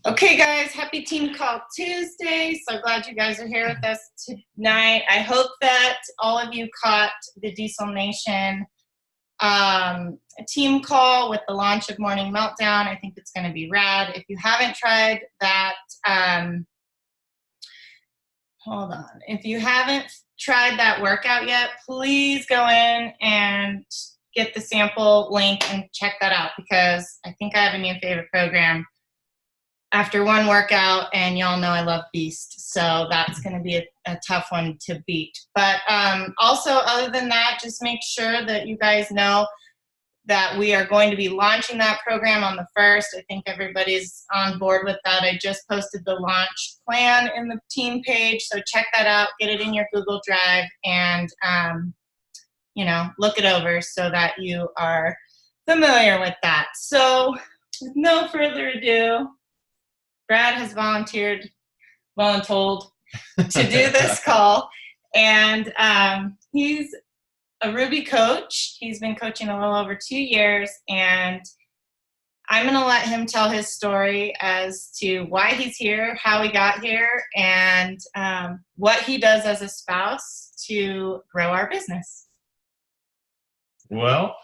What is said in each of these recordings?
Okay, guys, happy Team Call Tuesday. So glad you guys are here with us tonight. I hope that all of you caught the Diesel Nation team call with the launch of Morning Meltdown. I think it's going to be rad. If you haven't tried that, hold on. If you haven't tried that workout yet, please go in and get the sample link and check that out, because I think I have a new favorite program after one workout, and y'all know I love Beast, so that's going to be a tough one to beat. But also, other than that, just make sure that you guys know that we are going to be launching that program on the 1st. I think everybody's on board with that. I just posted the launch plan in the team page, so check that out, get it in your Google Drive, and look it over so that you are familiar with that. So with no further ado, Brad has voluntold to do this call, and he's a Ruby coach. He's been coaching a little over 2 years, and I'm going to let him tell his story as to why he's here, how he got here, and what he does as a spouse to grow our business. Well,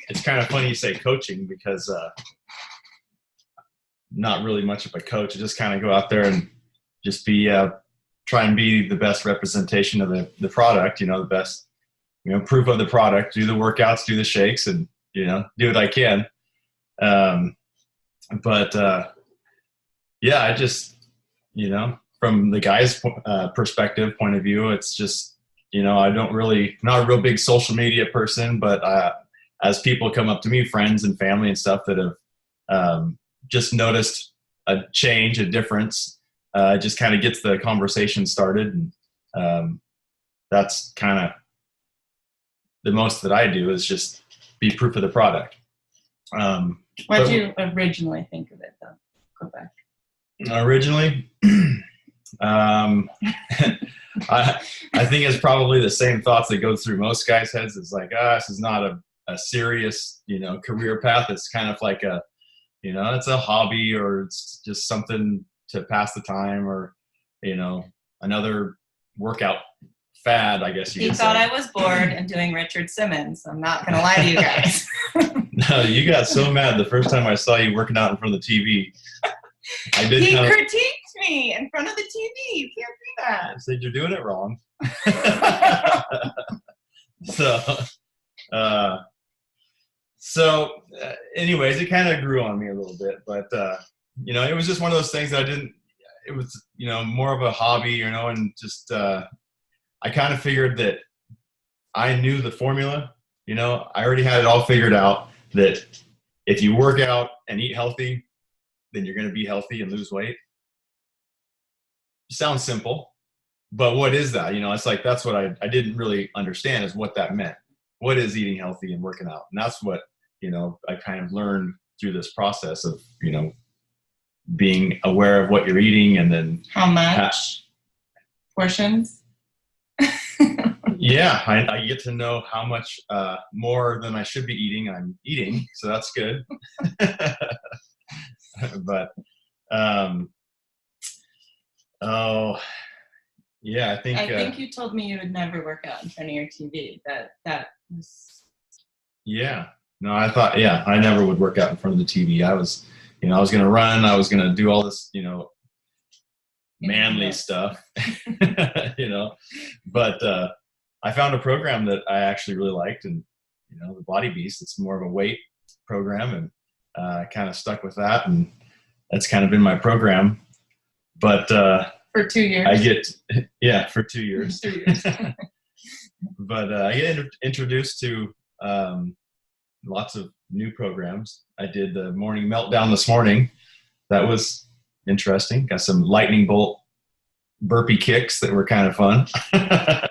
it's kind of funny you say coaching, because not really much of a coach. I just kind of go out there and just try and be the best representation of the product, the best, proof of the product, do the workouts, do the shakes, and, do what I can. I just, from the guy's perspective, point of view, it's just, I don't really, not a real big social media person, but as people come up to me, friends and family and stuff that have, just noticed a change, a difference, just kind of gets the conversation started. And that's kind of the most that I do, is just be proof of the product. What did you originally think of it, though? Go back. Originally, I think it's probably the same thoughts that go through most guys' heads. It's like, this is not a serious, career path. It's kind of like it's a hobby, or it's just something to pass the time, or, another workout fad, I guess you could say. He thought I was bored and doing Richard Simmons. I'm not going to lie to you guys. No, you got so mad the first time I saw you working out in front of the TV. He critiqued me in front of the TV. You can't do that. I said, you're doing it wrong. Anyways, it kind of grew on me a little bit, but, it was just one of those things that it was, more of a hobby, and just, I kind of figured that I knew the formula, I already had it all figured out, that if you work out and eat healthy, then you're going to be healthy and lose weight. Sounds simple, but what is that? It's like, that's what I didn't really understand, is what that meant. What is eating healthy and working out? And that's what, I kind of learned through this process of, being aware of what you're eating, and then how much portions. Yeah, I get to know how much more than I should be eating I'm eating, so that's good. But I think you told me you would never work out in front of your TV. That was. Yeah. No, I thought, I never would work out in front of the TV. I was, I was going to run. I was going to do all this, manly stuff, but I found a program that I actually really liked, and, the Body Beast, it's more of a weight program, and kind of stuck with that. And that's kind of been my program, but for 2 years, for 2 years, 2 years. But I get introduced to lots of new programs. I did the Morning Meltdown this morning. That was interesting. Got some lightning bolt burpee kicks that were kind of fun. I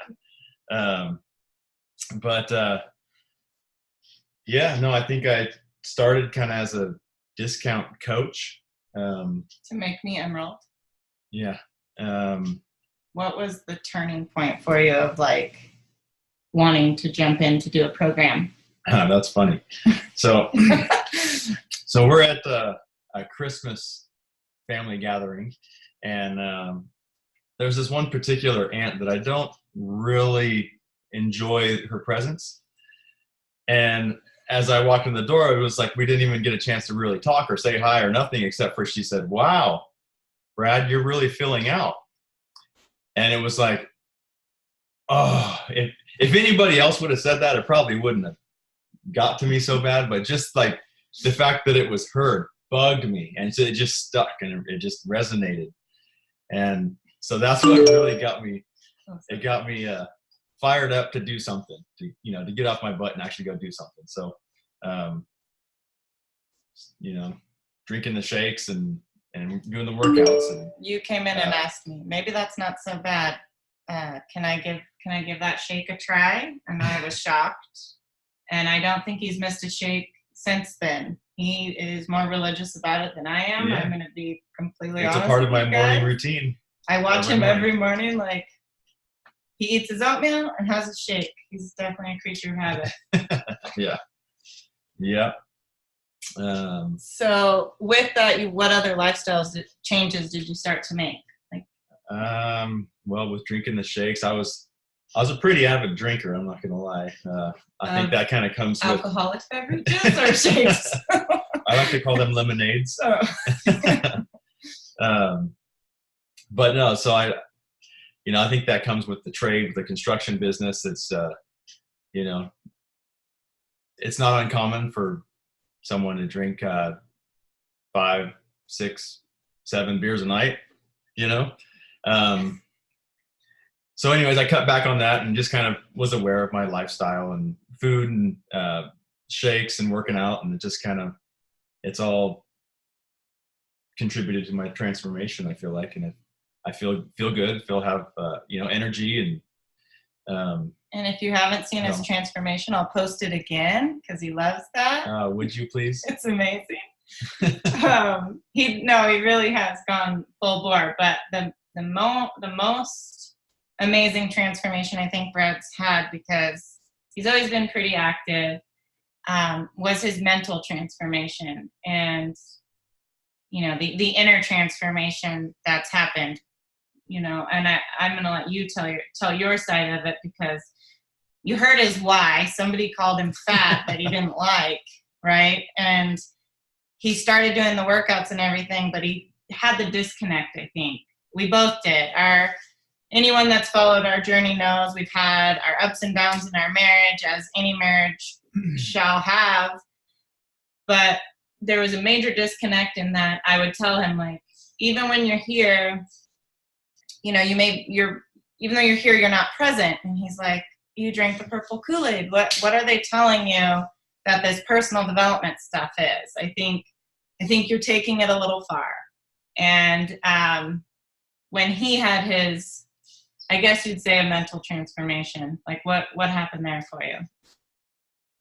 think I started kind of as a discount coach. To make me enrolled. Yeah. What was the turning point for you of wanting to jump in to do a program? That's funny. So we're at a Christmas family gathering, and there's this one particular aunt that I don't really enjoy her presence. And as I walked in the door, it was like we didn't even get a chance to really talk or say hi or nothing, except for she said, "Wow, Brad, you're really filling out." And it was like, oh, if anybody else would have said that, it probably wouldn't have got to me so bad. But just like the fact that it was her bugged me, and so it just stuck and it just resonated. And so that's what really got me. It got me fired up to do something, to get off my butt and actually go do something. So, drinking the shakes and doing the workouts. And you came in and asked me, maybe that's not so bad. Can I give that shake a try? And I was shocked. And I don't think he's missed a shake since then. He is more religious about it than I am. Yeah. I'm going to be completely honest. It's a part of my morning routine. I watch him every morning. Like, he eats his oatmeal and has a shake. He's definitely a creature of habit. Yeah. So with that, what other changes did you start to make? Well, with drinking the shakes, I was a pretty avid drinker. I'm not gonna lie. I think that kind of comes with alcoholic beverages or shakes. I like to call them lemonades. But no, so I think that comes with the trade, with the construction business. It's it's not uncommon for someone to drink 5, 6, 7 beers a night. So anyways, I cut back on that and just kind of was aware of my lifestyle and food and shakes and working out, and it just it's all contributed to my transformation, I feel like. And I feel good, have energy. And if you haven't seen his transformation, I'll post it again because he loves that. Would you please? It's amazing. He really has gone full bore. But the most amazing transformation I think Brad's had, because he's always been pretty active, was his mental transformation, and the inner transformation that's happened. And I'm going to let you tell your side of it, because you heard his why. Somebody called him fat that he didn't like, right? And he started doing the workouts and everything, but he had the disconnect, I think. We both did. Anyone that's followed our journey knows we've had our ups and downs in our marriage, as any marriage shall have. But there was a major disconnect in that I would tell him, like, even when you're here, even though you're here, you're not present. And he's like, you drank the purple Kool-Aid. What are they telling you that this personal development stuff is? I think you're taking it a little far. And when he had his, I guess you'd say, a mental transformation, like what happened there for you?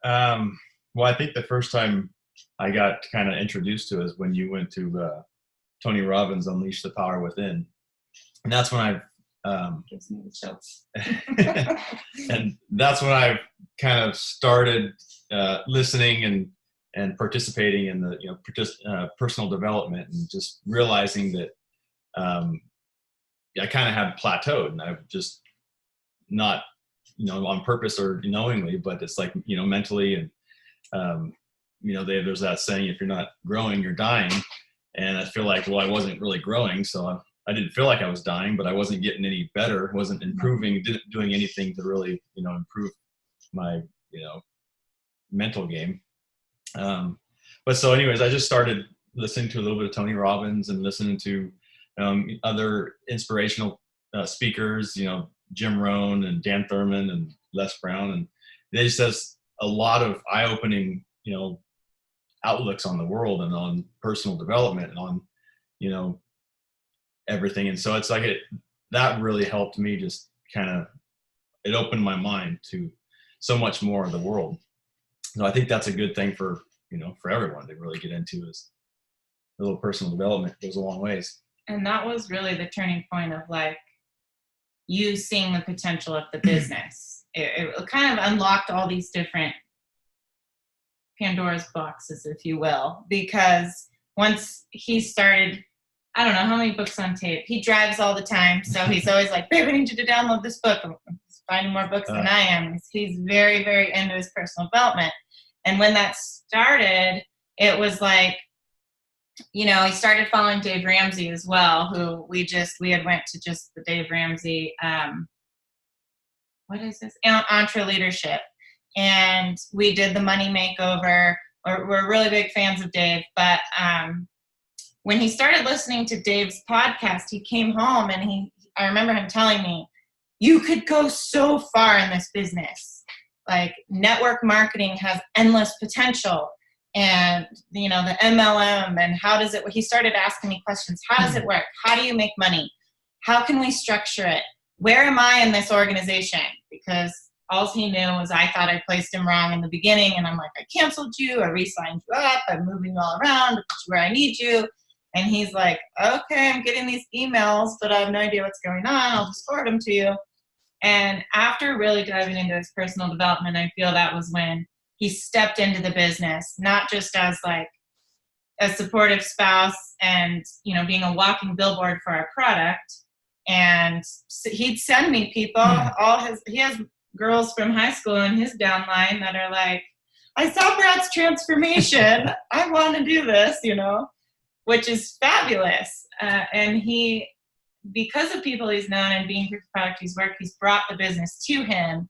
Well, I think the first time I got kind of introduced to is when you went to Tony Robbins' Unleash the Power Within. And that's when gives me the chills. And that's when I kind of started listening and participating in the personal development, and just realizing that I kind of had plateaued, and I've just not on purpose or knowingly, but it's like mentally, and there's that saying, if you're not growing, you're dying. And I feel like, well, I wasn't really growing, so I didn't feel like I was dying, but I wasn't getting any better, wasn't improving, didn't doing anything to really, improve my, mental game. But so anyways, I just started listening to a little bit of Tony Robbins and listening to other inspirational speakers, Jim Rohn and Dan Thurman and Les Brown. And they just has a lot of eye-opening, outlooks on the world and on personal development and on, everything. And so it's like that really helped me, just it opened my mind to so much more of the world. So I think that's a good thing for everyone to really get into, is a little personal development goes a long ways. And that was really the turning point of, like, you seeing the potential of the business. It kind of unlocked all these different Pandora's boxes, if you will, because once he started I don't know how many books on tape. He drives all the time, so he's always like, babe, I need you to download this book. He's finding more books than I am. He's very, very into his personal development. And when that started, it was like, you know, he started following Dave Ramsey as well, who we had went to just the Dave Ramsey, what is this? Entre Leadership. And we did the Money Makeover. We're really big fans of Dave, but when he started listening to Dave's podcast, he came home and I remember him telling me, you could go so far in this business. Like, network marketing has endless potential. And, you know, the MLM and he started asking me questions. How does it work? How do you make money? How can we structure it? Where am I in this organization? Because all he knew was I thought I placed him wrong in the beginning. And I'm like, I canceled you. I re-signed you up. I'm moving you all around to put you where I need you. And he's like, okay, I'm getting these emails, but I have no idea what's going on. I'll just forward them to you. And after really diving into his personal development, I feel that was when he stepped into the business, not just as like a supportive spouse and, you know, being a walking billboard for our product. And he'd send me people, he has girls from high school in his downline that are like, I saw Brad's transformation. I want to do this, you know, which is fabulous. And because of people he's known and being through the product he's worked, he's brought the business to him.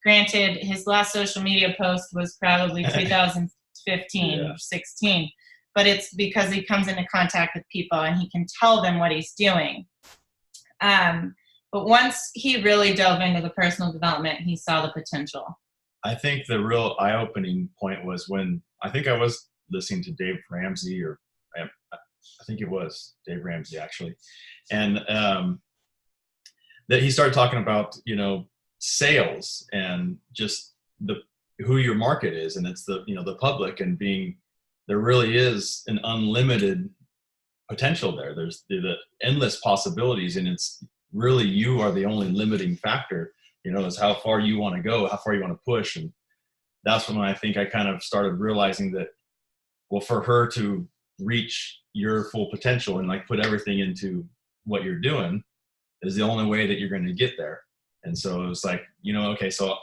Granted, his last social media post was probably 2015 or 16, but it's because he comes into contact with people and he can tell them what he's doing. But once he really dove into the personal development, he saw the potential. I think the real eye-opening point was when I think I was listening to Dave Ramsey, or I think it was Dave Ramsey actually, and that he started talking about, you know, sales and just who your market is, and it's the, you know, the public, and there really is an unlimited potential there. There's the endless possibilities, and it's really, you are the only limiting factor, you know, is how far you want to go, how far you want to push. And that's when I think I kind of started realizing that, well, for her to reach your full potential and like put everything into what you're doing is the only way that you're going to get there. And so it was like, you know, okay, so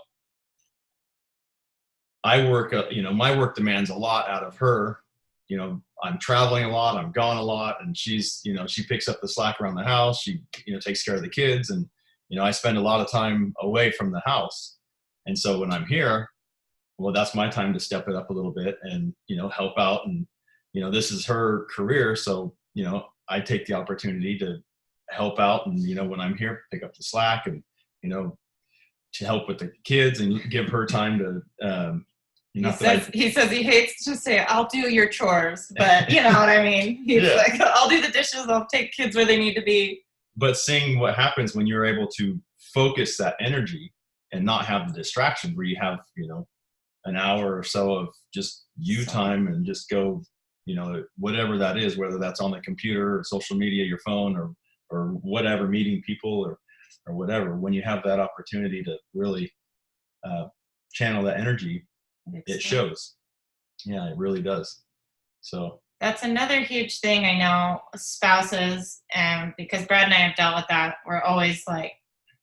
I work, you know, my work demands a lot out of her. You know, I'm traveling a lot, I'm gone a lot, and she's, you know, she picks up the slack around the house. She, you know, takes care of the kids, and, you know, I spend a lot of time away from the house. And so when I'm here, well, that's my time to step it up a little bit and, you know, help out. And, you know, this is her career. So, you know, I take the opportunity to help out. And, you know, when I'm here, pick up the slack and, you know, to help with the kids and give her time to, he says he hates to say, I'll do your chores, but you know what I mean? He's like, I'll do the dishes, I'll take kids where they need to be. But seeing what happens when you're able to focus that energy and not have the distraction where you have, you know, an hour or so of just you time and just go, you know, whatever that is, whether that's on the computer or social media, your phone or whatever, meeting people or whatever, when you have that opportunity to really channel that energy, it shows. Yeah, it really does. So that's another huge thing. I know spouses, and because Brad and I have dealt with that, we're always like,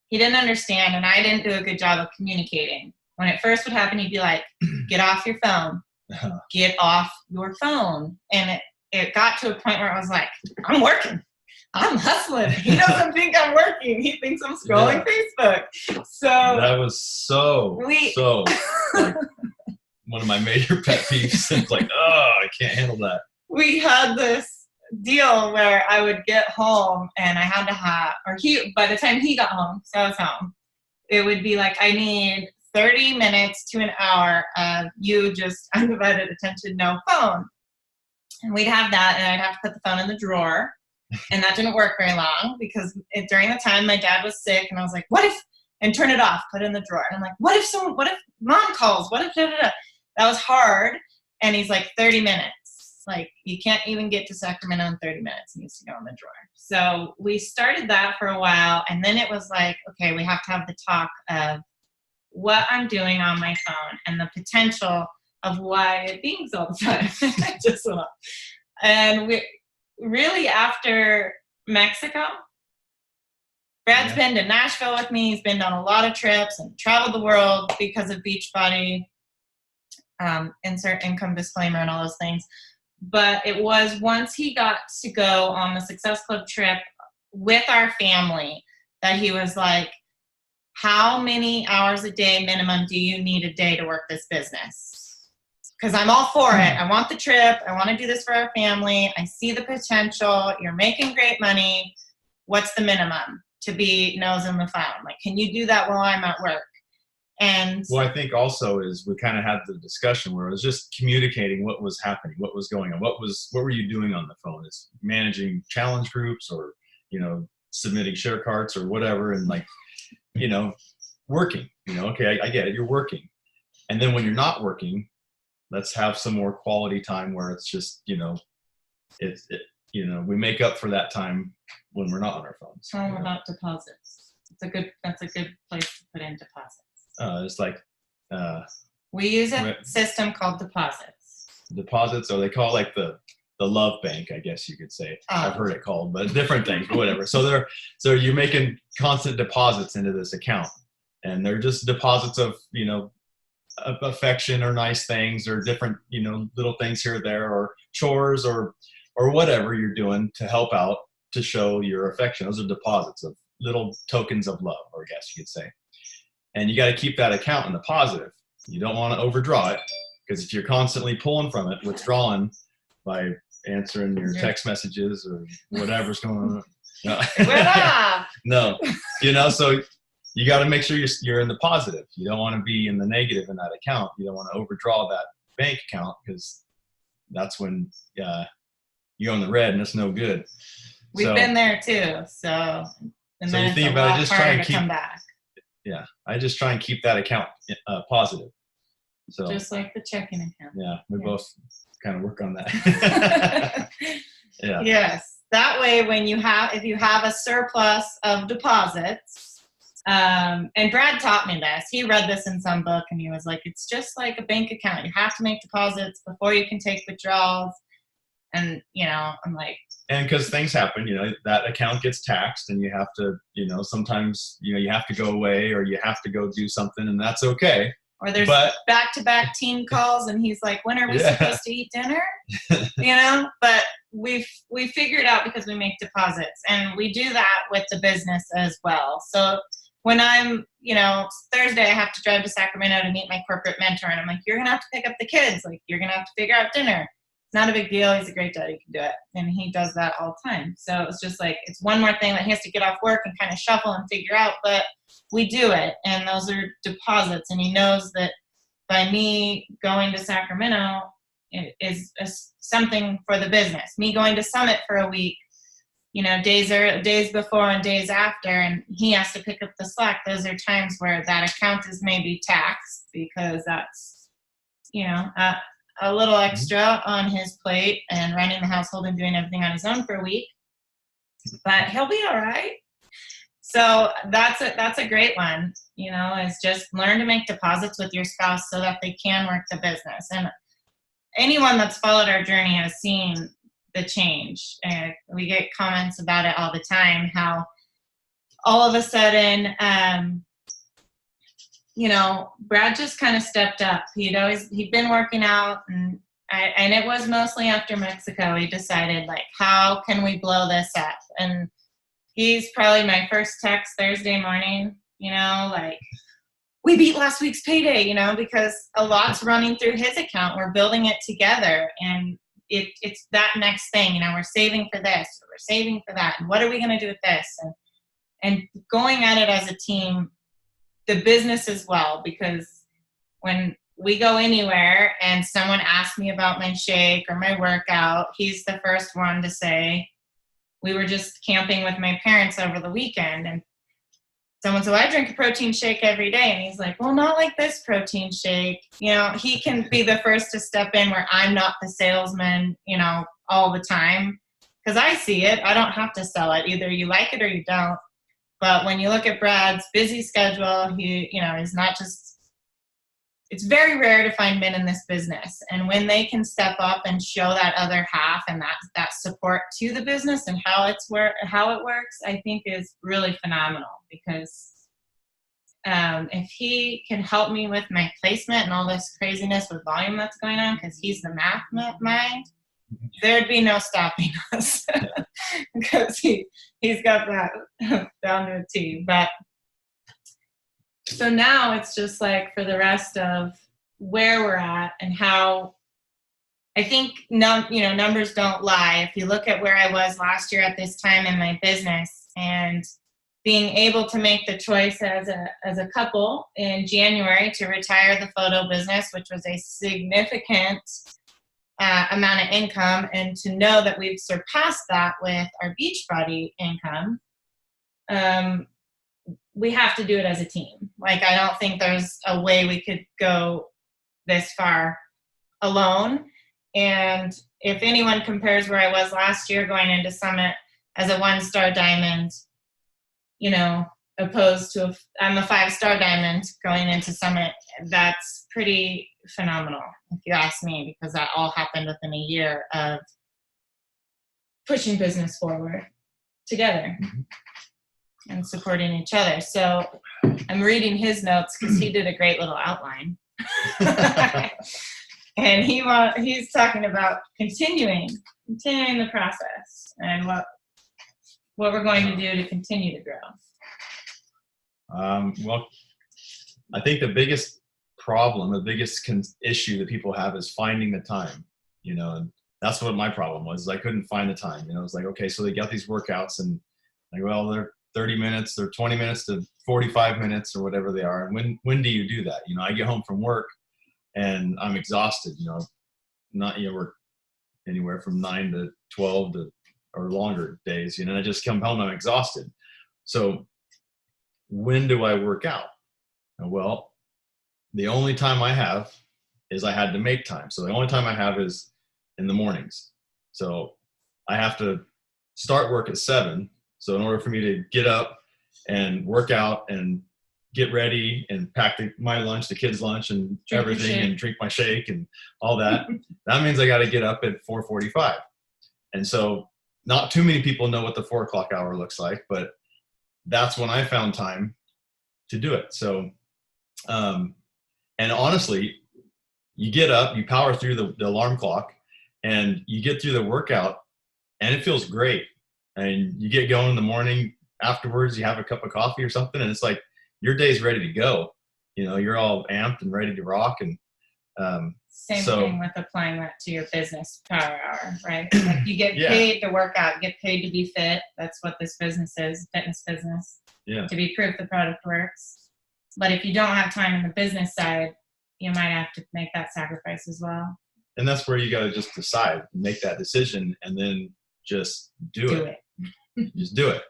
he didn't understand and I didn't do a good job of communicating. When it first would happen, he'd be like, get off your phone. Get off your phone. And it got to a point where I was like, I'm working. I'm hustling. He doesn't think I'm working. He thinks I'm scrolling Facebook. So that was so like, one of my major pet peeves. It's like, oh, I can't handle that. We had this deal where I would get home and I had to have, by the time he got home, so I was home, it would be like, I need 30 minutes to an hour of you just undivided attention, no phone. And we'd have that, and I'd have to put the phone in the drawer. And that didn't work very long because during the time my dad was sick, and I was like, what if, and turn it off, put it in the drawer. And I'm like, what if mom calls? What if, da, da, da. That was hard. And he's like, 30 minutes. Like, you can't even get to Sacramento in 30 minutes. It needs to go in the drawer. So we started that for a while. And then it was like, okay, we have to have the talk of what I'm doing on my phone and the potential of why it beings all the time. Just and really after Mexico. Brad's been to Nashville with me. He's been on a lot of trips and traveled the world because of Beachbody. Insert income disclaimer and all those things. But it was once he got to go on the Success Club trip with our family that he was like, how many hours a day minimum do you need a day to work this business? Because I'm all for it. I want the trip. I want to do this for our family. I see the potential. You're making great money. What's the minimum to be nose in the phone? Like, can you do that while I'm at work? And well, I think also is we kind of had the discussion where it was just communicating what was happening, what was going on, what were you doing on the phone? Is managing challenge groups or, you know, submitting share carts or whatever, and like, you know, working, you know, okay, I get it, you're working. And then when you're not working, let's have some more quality time where it's just, you know, you know, we make up for that time when we're not on our phones. Tell them about deposits. That's a good place to put in deposits. It's like we use a system called deposits, or they call it like the love bank, I guess you could say. I've heard it called, but different things, but whatever. So you're making constant deposits into this account, and they're just deposits of, you know, affection or nice things or different, you know, little things here or there, or chores or whatever you're doing to help out, to show your affection. Those are deposits of little tokens of love, or I guess you could say. And you got to keep that account in the positive. You don't want to overdraw it, because if you're constantly pulling from it, withdrawing by answering your text messages or whatever's going on. No, you know, so you got to make sure you're in the positive. You don't want to be in the negative in that account. You don't want to overdraw that bank account, because that's when you're on the red, and it's no good. We've been there too. So you think about it, just try and come back. Yeah, I just try and keep that account positive. So just like the checking account. Yeah, we both kind of work on that. Yeah. Yes. That way, if you have a surplus of deposits, and Brad taught me this. He read this in some book, and he was like, it's just like a bank account. You have to make deposits before you can take withdrawals. And, you know, I'm like, and because things happen, you know, that account gets taxed, and you have to, you know, sometimes, you know, you have to go away, or you have to go do something, and that's okay. Or there's back-to-back team calls, and he's like, when are we supposed to eat dinner? You know, but we figured out, because we make deposits, and we do that with the business as well. So when I'm, you know, Thursday, I have to drive to Sacramento to meet my corporate mentor, and I'm like, you're going to have to pick up the kids. Like, you're going to have to figure out dinner. Not a big deal. He's a great dad. He can do it. And he does that all the time. So it's just like, it's one more thing that he has to get off work and kind of shuffle and figure out, but we do it. And those are deposits. And he knows that by me going to Sacramento, it is something for the business. Me going to Summit for a week, you know, days before and days after, and he has to pick up the slack. Those are times where that account is maybe taxed, because that's, you know, a little extra on his plate and running the household and doing everything on his own for a week, but he'll be all right. So that's a great one, you know, is just learn to make deposits with your spouse so that they can work the business. And anyone that's followed our journey has seen the change. And we get comments about it all the time, how all of a sudden, you know, Brad just kind of stepped up. He'd been working out, and it was mostly after Mexico. He decided, like, how can we blow this up? And he's probably my first text Thursday morning, you know, like, we beat last week's payday, you know, because a lot's running through his account. We're building it together, and it's that next thing, you know, we're saving for this, or we're saving for that, and what are we going to do with this? And going at it as a team, the business as well, because when we go anywhere and someone asks me about my shake or my workout, he's the first one to say, we were just camping with my parents over the weekend, and someone said, well, I drink a protein shake every day. And he's like, well, not like this protein shake. You know, he can be the first to step in where I'm not the salesman, you know, all the time. Because I see it. I don't have to sell it. Either you like it or you don't. But when you look at Brad's busy schedule, he's not just, it's very rare to find men in this business. And when they can step up and show that other half and that support to the business and how it works, I think is really phenomenal. Because if he can help me with my placement and all this craziness with volume that's going on, because he's the math mind, there'd be no stopping us. Because he's got that down to a T. But so now it's just like for the rest of where we're at and how I think numbers don't lie. If you look at where I was last year at this time in my business and being able to make the choice as a couple in January to retire the photo business, which was a significant amount of income, and to know that we've surpassed that with our Beachbody income, we have to do it as a team. Like, I don't think there's a way we could go this far alone. And if anyone compares where I was last year going into Summit as a 1-star diamond, opposed to I'm a 5-star diamond going into Summit, that's pretty phenomenal, if you ask me, because that all happened within a year of pushing business forward together and supporting each other. So I'm reading his notes because he did a great little outline. And he's talking about continuing the process and what we're going to do to continue to grow. Well, I think the biggest problem, the biggest issue that people have is finding the time, and that's what my problem was. I couldn't find the time. It was like, okay, so they got these workouts and like, well, they're 30 minutes, they're 20 minutes to 45 minutes or whatever they are. And when do you do that? I get home from work and I'm exhausted, work anywhere from 9 to 12 or longer days, I just come home, I'm exhausted. So when do I work out? Well, the only time I have is I had to make time. So the only time I have is in the mornings. So I have to start work at 7. So in order for me to get up and work out and get ready and pack my lunch, the kids' lunch and everything, and drink my shake and all that, that means I got to get up at 4:45. And so not too many people know what the 4 o'clock hour looks like, but that's when I found time to do it. So, and honestly, you get up, you power through the alarm clock, and you get through the workout, and it feels great. And you get going in the morning afterwards, you have a cup of coffee or something, and it's like your day's ready to go. You're all amped and ready to rock. And same thing with applying that to your business power hour, right? Like you get paid to work out, get paid to be fit. That's what this business is, fitness business. Yeah. To be proof the product works. But if you don't have time in the business side, you might have to make that sacrifice as well. And that's where you got to just decide, make that decision, and then just do it. Just do it.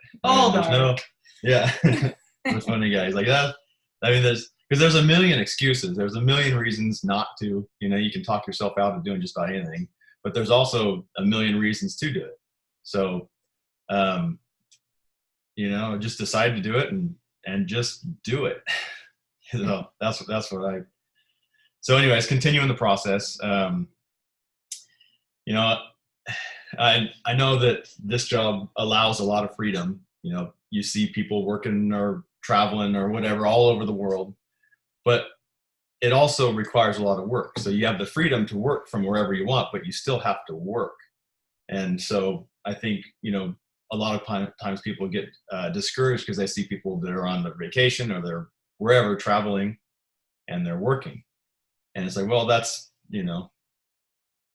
There's funny guys like that. I mean, there's a million excuses. There's a million reasons not to. You can talk yourself out of doing just about anything, but there's also a million reasons to do it. So, just decide to do it and just do it. That's what I. So, anyways, continuing the process. I know that this job allows a lot of freedom. You see people working or traveling or whatever all over the world, but it also requires a lot of work. So you have the freedom to work from wherever you want, but you still have to work. And so I think, a lot of times people get discouraged because they see people that are on the vacation or they're wherever traveling and they're working. And it's like, well, that's,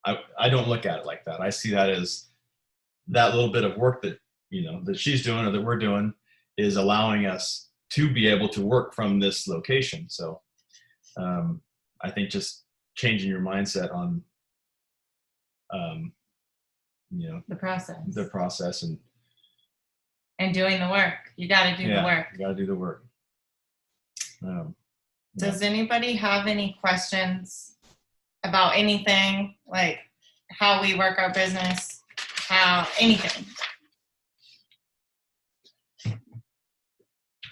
I don't look at it like that. I see that as that little bit of work that, that she's doing or that we're doing is allowing us to be able to work from this location. So I think just changing your mindset on, the process and doing the work. You got to do the work. You got to do the work. Does anybody have any questions about anything, like how we work our business, anything?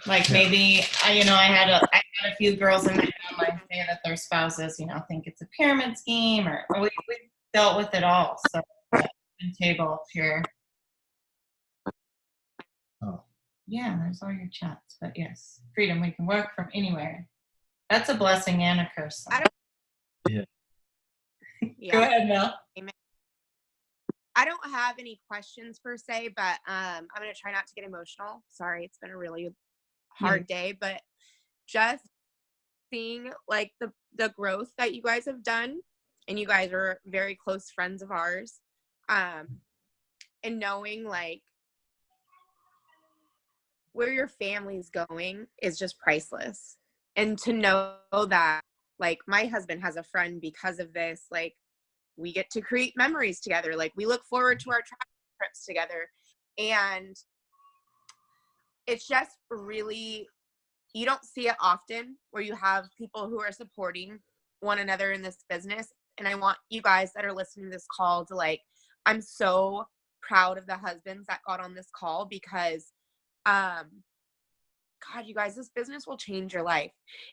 Like maybe, I had a few girls in my family say that their spouses, think it's a pyramid scheme, or we dealt with it all. So, table here. Oh. Yeah, there's all your chats. But yes, freedom. We can work from anywhere. That's a blessing and a curse. Yeah. Go ahead, Mel. Amen. I don't have any questions per se, but I'm going to try not to get emotional. Sorry, it's been a really hard day, but just seeing like the growth that you guys have done, and you guys are very close friends of ours, and knowing like where your family's going is just priceless. And to know that like my husband has a friend because of this, like we get to create memories together. Like we look forward to our trips together. And it's just really, you don't see it often where you have people who are supporting one another in this business. And I want you guys that are listening to this call to like, I'm so proud of the husbands that got on this call, because God, you guys, this business will change your life.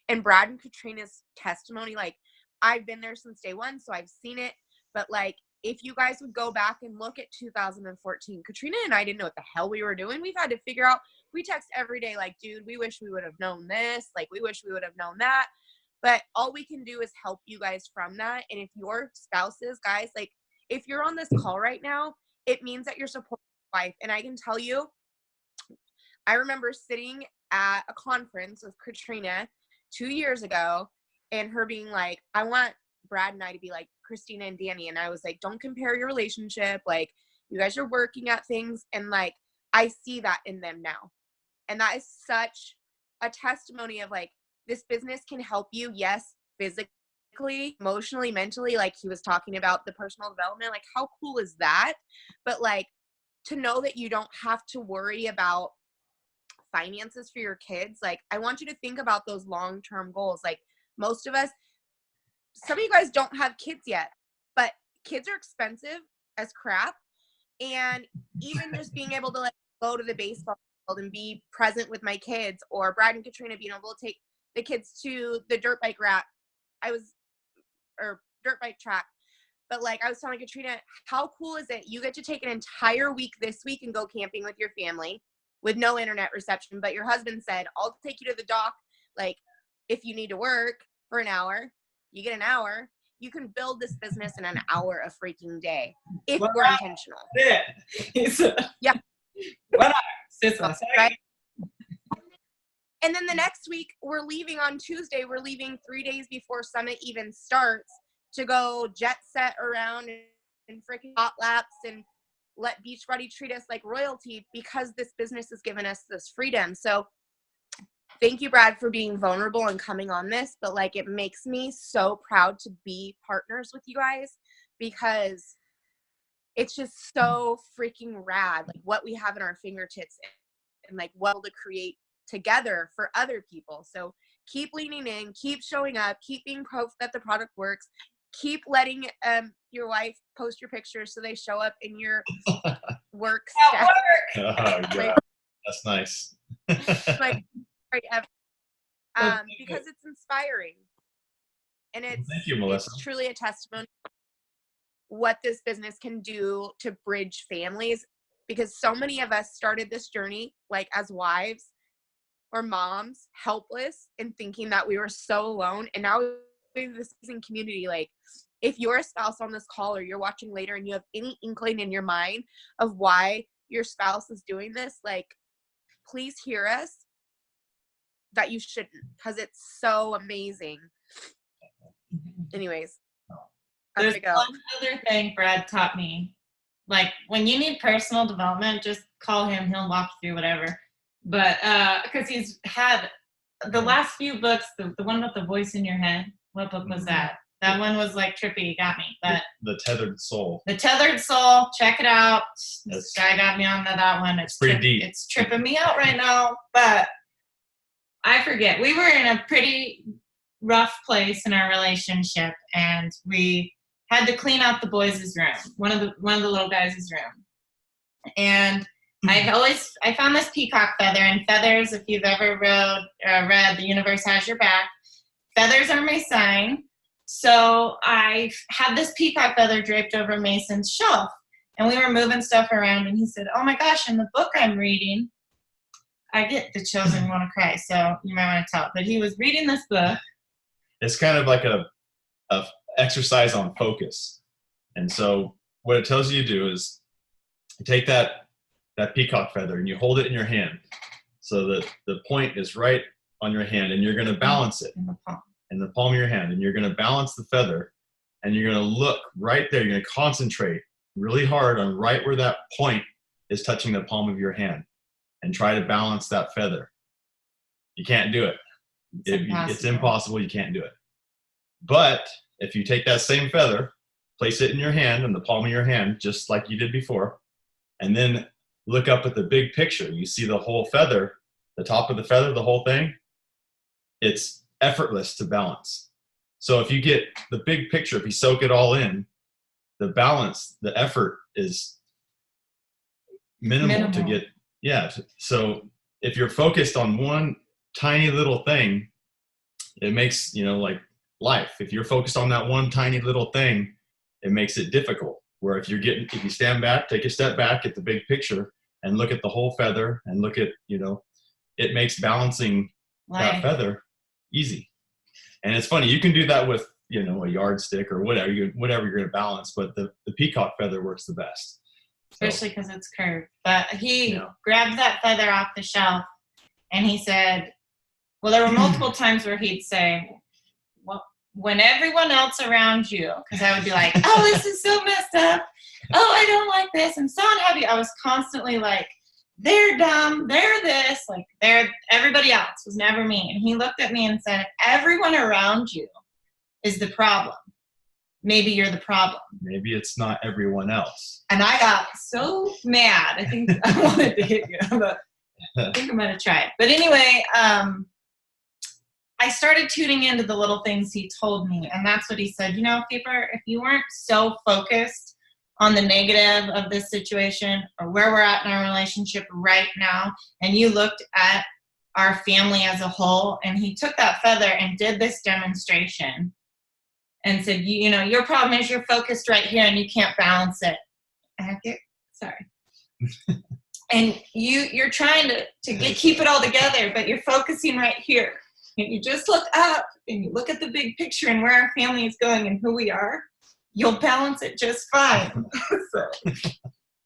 And Brad and Katrina's testimony, like I've been there since day one, so I've seen it. But like, if you guys would go back and look at 2014, Katrina and I didn't know what the hell we were doing. We've had to figure out, we text every day like, dude, we wish we would have known this. Like, we wish we would have known that. But all we can do is help you guys from that. And if your spouses, guys, like if you're on this call right now, it means that you're supporting your wife. And I can tell you, I remember sitting at a conference with Katrina 2 years ago and her being like, I want Brad and I to be like Christina and Danny. And I was like, don't compare your relationship. Like you guys are working at things. And like, I see that in them now. And that is such a testimony of like, this business can help you. Yes, physically, emotionally, mentally, like he was talking about the personal development, like how cool is that? But like to know that you don't have to worry about finances for your kids. Like I want you to think about those long-term goals. Like most of us, some of you guys don't have kids yet, but kids are expensive as crap. And even just being able to like go to the baseball field and be present with my kids, or Brad and Katrina being able to take the kids to the dirt bike dirt bike track. But like I was telling Katrina, how cool is it? You get to take an entire week this week and go camping with your family with no internet reception. But your husband said, I'll take you to the dock. Like if you need to work for an hour, you get an hour. You can build this business in an hour a freaking day if we're intentional. Yeah. Right? And then the next week, we're leaving on Tuesday. We're leaving 3 days before Summit even starts to go jet set around and freaking hot laps and let Beachbody treat us like royalty, because this business has given us this freedom. So thank you, Brad, for being vulnerable and coming on this. But like, it makes me so proud to be partners with you guys, because it's just so freaking rad, like what we have in our fingertips and like what to create together for other people. So keep leaning in, keep showing up, keep being proof that the product works, keep letting your wife post your pictures so they show up in your work staff. Yeah, that's nice. Like, because it's inspiring, and it's, thank you, Melissa. It's truly a testimony what this business can do to bridge families, because so many of us started this journey like as wives or moms, helpless and thinking that we were so alone. And now we have this amazing community. Like if you're a spouse on this call or you're watching later and you have any inkling in your mind of why your spouse is doing this, like please hear us that you shouldn't, because it's so amazing. Anyways, there's one other thing Brad taught me. Like when you need personal development, just call him. He'll walk through whatever. But because he's had the last few books, the one with the voice in your head. What book was that? That one was like trippy. Got me. But The Tethered Soul. The Tethered Soul. Check it out. This guy got me on that one. It's pretty deep. It's tripping me out right now. But I forget. We were in a pretty rough place in our relationship, and we had to clean out the boys' room. One of the little guys' room. And I found this peacock feather, and feathers, if you've ever read The Universe Has Your Back, feathers are my sign. So I had this peacock feather draped over Mason's shelf, and we were moving stuff around, and he said, oh my gosh, in the book I'm reading, I get the chills and want to cry, so you might want to tell. But he was reading this book. It's kind of like a exercise on focus. And so what it tells you to do is you take that peacock feather and you hold it in your hand so that the point is right on your hand, and you're going to balance it in the palm of your hand, and you're going to balance the feather, and you're going to look right there. You're going to concentrate really hard on right where that point is touching the palm of your hand, and try to balance that feather. You can't do it. It's impossible. You can't do it. But if you take that same feather, place it in your hand, in the palm of your hand, just like you did before, and then look up at the big picture. You see the whole feather, the top of the feather, the whole thing. It's effortless to balance. So if you get the big picture, if you soak it all in, the balance, the effort is minimal. To get, yeah. So if you're focused on one tiny little thing, it makes, like life. If you're focused on that one tiny little thing, it makes it difficult. Where if you stand back, take a step back at the big picture and look at the whole feather and look at, it makes balancing that feather easy. And it's funny, you can do that with, a yardstick or whatever you're going to balance, but the peacock feather works the best. Especially because it's curved. But he grabbed that feather off the shelf and he said, well, there were multiple times where he'd say, well, when everyone else around you, because I would be like, oh, this is so messed up. Oh, I don't like this. I'm so unhappy. I was constantly like, they're dumb. They're this. Like, everybody else was never me. And he looked at me and said, everyone around you is the problem. Maybe you're the problem. Maybe it's not everyone else. And I got so mad. I think I wanted to hit you, but I think I'm going to try it. But anyway, I started tuning into the little things he told me. And that's what he said. Pieper, if you weren't so focused on the negative of this situation or where we're at in our relationship right now, and you looked at our family as a whole, and he took that feather and did this demonstration and said, your problem is you're focused right here and you can't balance it. Sorry. And you're trying to keep it all together, but you're focusing right here. And you just look up and you look at the big picture and where our family is going and who we are, you'll balance it just fine. So,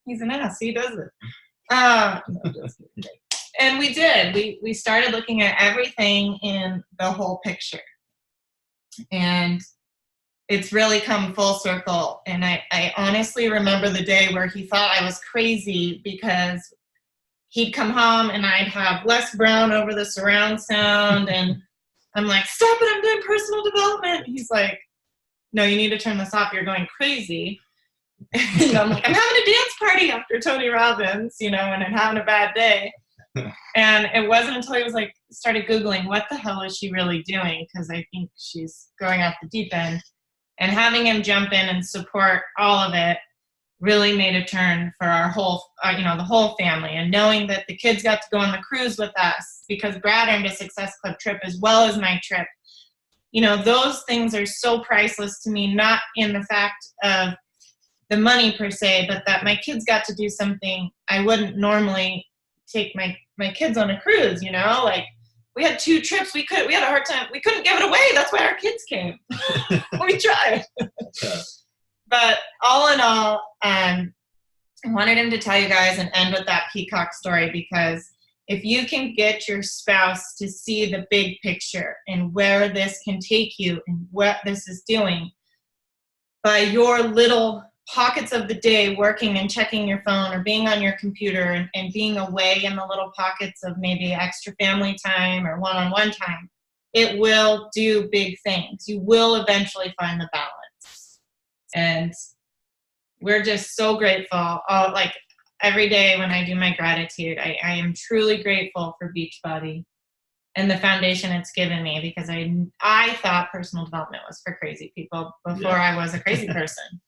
he's an ass. He does it. No, just kidding. And we did. We started looking at everything in the whole picture. And it's really come full circle. And I honestly remember the day where he thought I was crazy because he'd come home and I'd have Les Brown over the surround sound. And I'm like, stop it, I'm doing personal development. He's like, no, you need to turn this off. You're going crazy. I'm like, I'm having a dance party after Tony Robbins, and I'm having a bad day. And it wasn't until he was like, started Googling, what the hell is she really doing? Because I think she's going off the deep end. And having him jump in and support all of it really made a turn for our whole, the whole family. And knowing that the kids got to go on the cruise with us because Brad earned a Success Club trip as well as my trip. Those things are so priceless to me, not in the fact of the money per se, but that my kids got to do something I wouldn't normally take my kids on a cruise, like we had 2 trips. We had a hard time. We couldn't give it away. That's why our kids came. We tried. But all in all, I wanted him to tell you guys and end with that peacock story, because if you can get your spouse to see the big picture and where this can take you and what this is doing, by your little pockets of the day working and checking your phone or being on your computer and being away in the little pockets of maybe extra family time or one-on-one time, it will do big things. You will eventually find the balance. And we're just so grateful. Like every day when I do my gratitude, I am truly grateful for Beachbody and the foundation it's given me, because I thought personal development was for crazy people before I was a crazy person.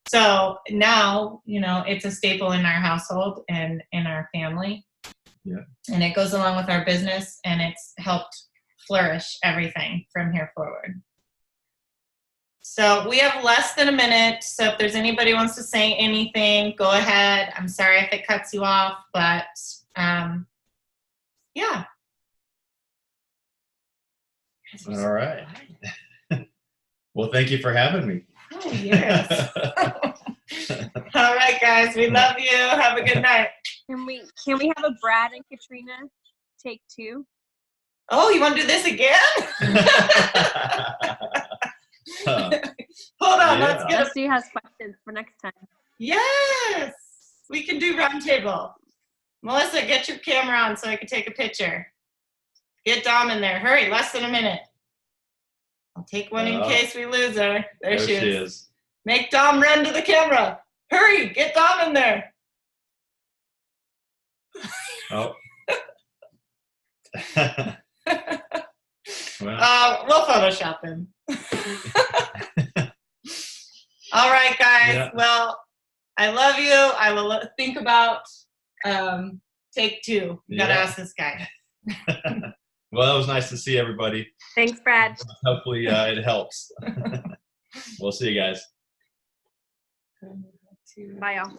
So now, you know, it's a staple in our household and in our family. Yeah. And it goes along with our business, and it's helped flourish everything from here forward. So we have less than a minute. So if there's anybody who wants to say anything, go ahead. I'm sorry if it cuts you off, but yeah. All right. Well, thank you for having me. Oh, yes. All right, guys. We love you. Have a good night. Can we have a Brad and Katrina take 2? Oh, you want to do this again? Hold on. Yeah. Let's get a Dusty has questions for next time. Yes, we can do round table. Melissa, get your camera on so I can take a picture. Get Dom in there. Hurry, less than a minute. I'll take one in case we lose her. There she is. Make Dom run to the camera. Hurry, get Dom in there. Oh. Well. We'll Photoshop him. All right, guys. Yeah. Well, I love you. I will think about take 2. You gotta ask this guy. Well, it was nice to see everybody. Thanks, Brad. Hopefully it helps. We'll see you guys. Bye, y'all.